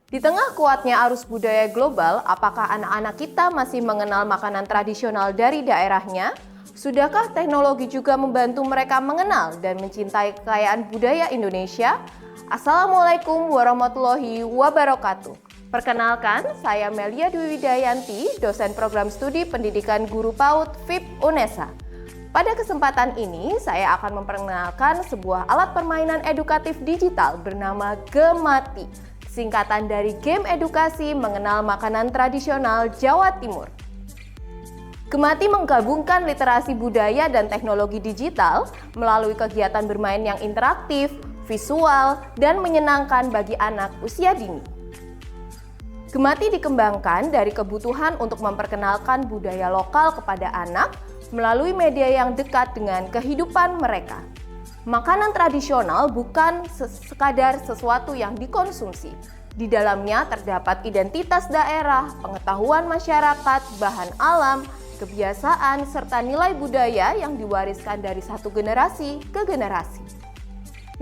Di tengah kuatnya arus budaya global, apakah anak-anak kita masih mengenal makanan tradisional dari daerahnya? Sudahkah teknologi juga membantu mereka mengenal dan mencintai kekayaan budaya Indonesia? Assalamualaikum warahmatullahi wabarakatuh. Perkenalkan, saya Melia Dwi Widayanti, dosen program studi pendidikan guru PAUD FIP UNESA. Pada kesempatan ini, saya akan memperkenalkan sebuah alat permainan edukatif digital bernama Gemati, singkatan dari Game Edukasi Mengenal Makanan Tradisional Jawa Timur. Gemati menggabungkan literasi budaya dan teknologi digital melalui kegiatan bermain yang interaktif, visual, dan menyenangkan bagi anak usia dini. Gemati dikembangkan dari kebutuhan untuk memperkenalkan budaya lokal kepada anak melalui media yang dekat dengan kehidupan mereka. Makanan tradisional bukan sekadar sesuatu yang dikonsumsi. Di dalamnya terdapat identitas daerah, pengetahuan masyarakat, bahan alam, kebiasaan, serta nilai budaya yang diwariskan dari satu generasi ke generasi.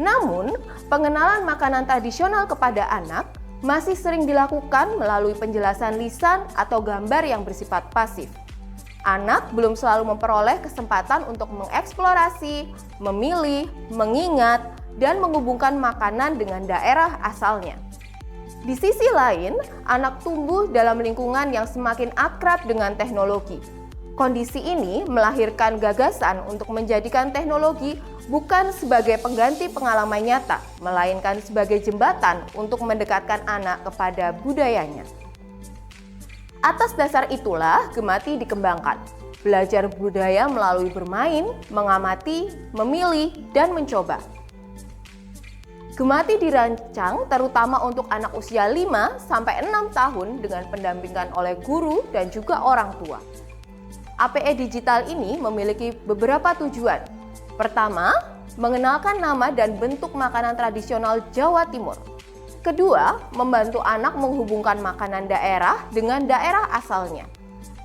Namun, pengenalan makanan tradisional kepada anak masih sering dilakukan melalui penjelasan lisan atau gambar yang bersifat pasif. Anak belum selalu memperoleh kesempatan untuk mengeksplorasi, memilih, mengingat, dan menghubungkan makanan dengan daerah asalnya. Di sisi lain, anak tumbuh dalam lingkungan yang semakin akrab dengan teknologi. Kondisi ini melahirkan gagasan untuk menjadikan teknologi bukan sebagai pengganti pengalaman nyata, melainkan sebagai jembatan untuk mendekatkan anak kepada budayanya. Atas dasar itulah, Gemati dikembangkan. Belajar budaya melalui bermain, mengamati, memilih, dan mencoba. Gemati dirancang terutama untuk anak usia 5-6 tahun dengan pendampingan oleh guru dan juga orang tua. APE digital ini memiliki beberapa tujuan. Pertama, mengenalkan nama dan bentuk makanan tradisional Jawa Timur. Kedua, membantu anak menghubungkan makanan daerah dengan daerah asalnya.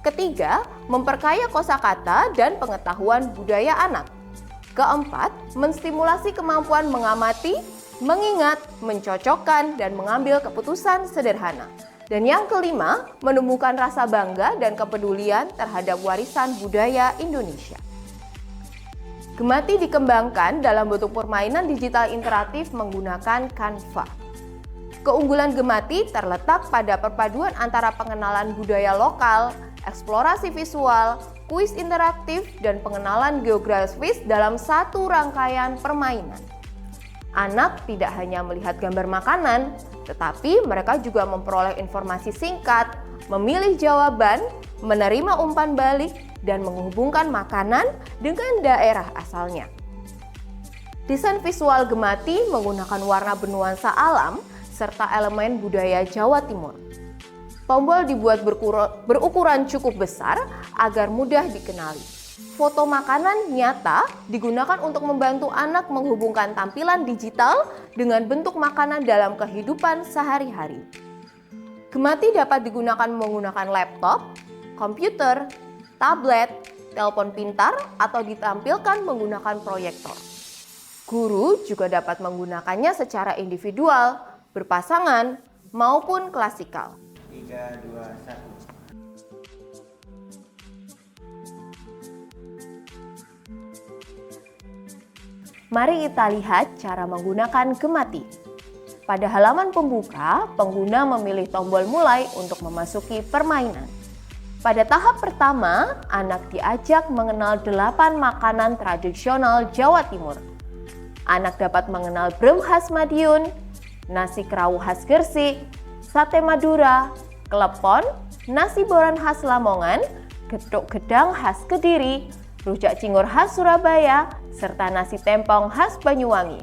Ketiga, memperkaya kosakata dan pengetahuan budaya anak. Keempat, menstimulasi kemampuan mengamati, mengingat, mencocokkan, dan mengambil keputusan sederhana. Dan yang kelima, menumbuhkan rasa bangga dan kepedulian terhadap warisan budaya Indonesia. Gemati dikembangkan dalam bentuk permainan digital interaktif menggunakan Canva. Keunggulan Gemati terletak pada perpaduan antara pengenalan budaya lokal, eksplorasi visual, kuis interaktif, dan pengenalan geografis dalam satu rangkaian permainan. Anak tidak hanya melihat gambar makanan, tetapi mereka juga memperoleh informasi singkat, memilih jawaban, menerima umpan balik, dan menghubungkan makanan dengan daerah asalnya. Desain visual Gemati menggunakan warna bernuansa alam serta elemen budaya Jawa Timur. Tombol dibuat berukuran cukup besar agar mudah dikenali. Foto makanan nyata digunakan untuk membantu anak menghubungkan tampilan digital dengan bentuk makanan dalam kehidupan sehari-hari. Gemati dapat digunakan menggunakan laptop, komputer, tablet, telepon pintar, atau ditampilkan menggunakan proyektor. Guru juga dapat menggunakannya secara individual, berpasangan, maupun klasikal. 3, 2, 1. Mari kita lihat cara menggunakan Gemati. Pada halaman pembuka, pengguna memilih tombol mulai untuk memasuki permainan. Pada tahap pertama, anak diajak mengenal 8 makanan tradisional Jawa Timur. Anak dapat mengenal brem khas Madiun, nasi kerawu khas Gresik, sate Madura, klepon, nasi boran khas Lamongan, getuk gedang khas Kediri, rujak cingur khas Surabaya, serta nasi tempong khas Banyuwangi.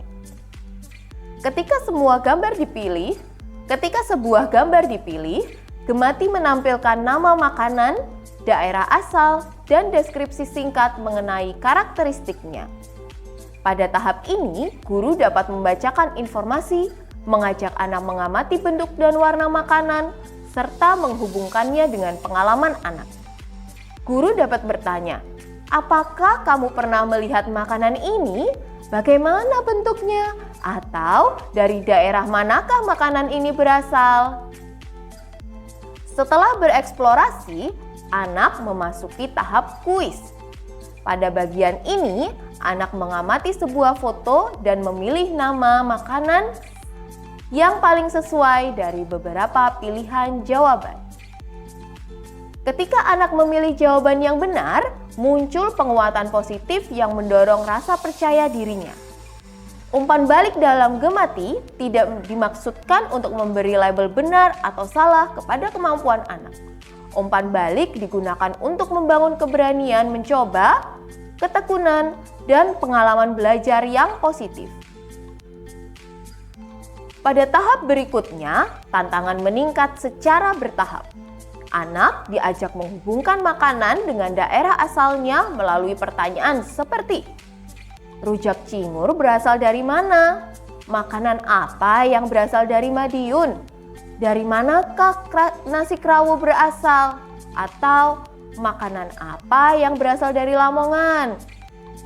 Ketika sebuah gambar dipilih, Gemati menampilkan nama makanan, daerah asal, dan deskripsi singkat mengenai karakteristiknya. Pada tahap ini, guru dapat membacakan informasi, mengajak anak mengamati bentuk dan warna makanan, serta menghubungkannya dengan pengalaman anak. Guru dapat bertanya, apakah kamu pernah melihat makanan ini? Bagaimana bentuknya? Atau dari daerah manakah makanan ini berasal? Setelah bereksplorasi, anak memasuki tahap kuis. Pada bagian ini, anak mengamati sebuah foto dan memilih nama makanan yang paling sesuai dari beberapa pilihan jawaban. Ketika anak memilih jawaban yang benar, muncul penguatan positif yang mendorong rasa percaya dirinya. Umpan balik dalam Gemati tidak dimaksudkan untuk memberi label benar atau salah kepada kemampuan anak. Umpan balik digunakan untuk membangun keberanian mencoba, ketekunan, dan pengalaman belajar yang positif. Pada tahap berikutnya, tantangan meningkat secara bertahap. Anak diajak menghubungkan makanan dengan daerah asalnya melalui pertanyaan seperti, rujak cingur berasal dari mana? Makanan apa yang berasal dari Madiun? Dari manakah nasi kerawu berasal? Atau makanan apa yang berasal dari Lamongan?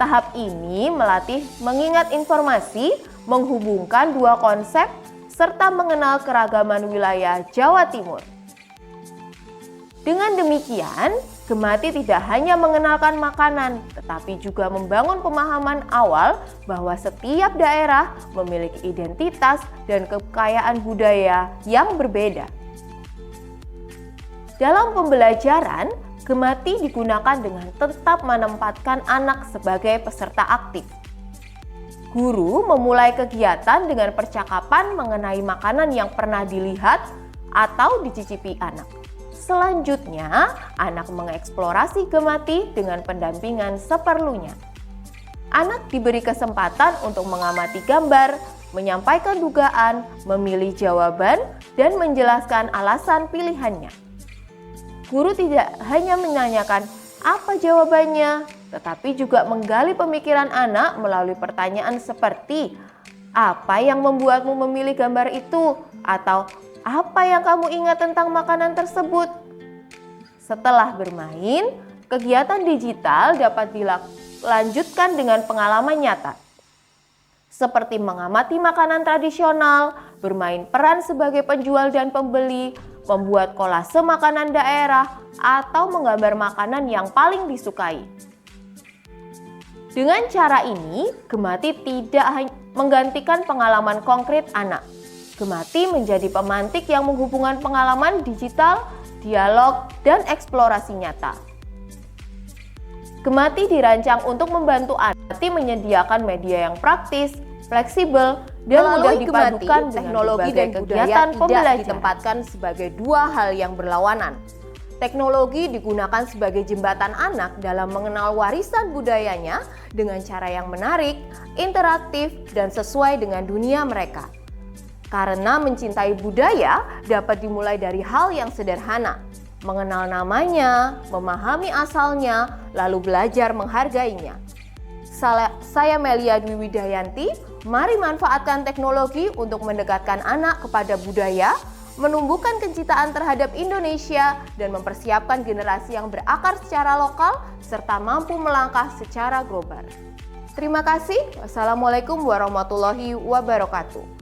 Tahap ini melatih mengingat informasi, menghubungkan dua konsep, serta mengenal keragaman wilayah Jawa Timur. Dengan demikian, Gemati tidak hanya mengenalkan makanan, tetapi juga membangun pemahaman awal bahwa setiap daerah memiliki identitas dan kekayaan budaya yang berbeda. Dalam pembelajaran, Gemati digunakan dengan tetap menempatkan anak sebagai peserta aktif. Guru memulai kegiatan dengan percakapan mengenai makanan yang pernah dilihat atau dicicipi anak. Selanjutnya, anak mengeksplorasi Gemati dengan pendampingan seperlunya. Anak diberi kesempatan untuk mengamati gambar, menyampaikan dugaan, memilih jawaban, dan menjelaskan alasan pilihannya. Guru tidak hanya menanyakan apa jawabannya, tetapi juga menggali pemikiran anak melalui pertanyaan seperti, apa yang membuatmu memilih gambar itu? Atau apa yang kamu ingat tentang makanan tersebut? Setelah bermain, kegiatan digital dapat dilanjutkan dengan pengalaman nyata. Seperti mengamati makanan tradisional, bermain peran sebagai penjual dan pembeli, membuat kolase makanan daerah, atau menggambar makanan yang paling disukai. Dengan cara ini, Gemati tidak menggantikan pengalaman konkret anak. Gemati menjadi pemantik yang menghubungkan pengalaman digital, dialog, dan eksplorasi nyata. Gemati dirancang untuk membantu anak menyediakan media yang praktis, fleksibel, dan mudah dipadukan dengan teknologi dan kegiatan pembelajaran. Ditempatkan sebagai dua hal yang berlawanan. Teknologi digunakan sebagai jembatan anak dalam mengenal warisan budayanya dengan cara yang menarik, interaktif, dan sesuai dengan dunia mereka. Karena mencintai budaya dapat dimulai dari hal yang sederhana, mengenal namanya, memahami asalnya, lalu belajar menghargainya. Saya Melia Dwi Widayanti, mari manfaatkan teknologi untuk mendekatkan anak kepada budaya, menumbuhkan kecintaan terhadap Indonesia, dan mempersiapkan generasi yang berakar secara lokal serta mampu melangkah secara global. Terima kasih. Wassalamualaikum warahmatullahi wabarakatuh.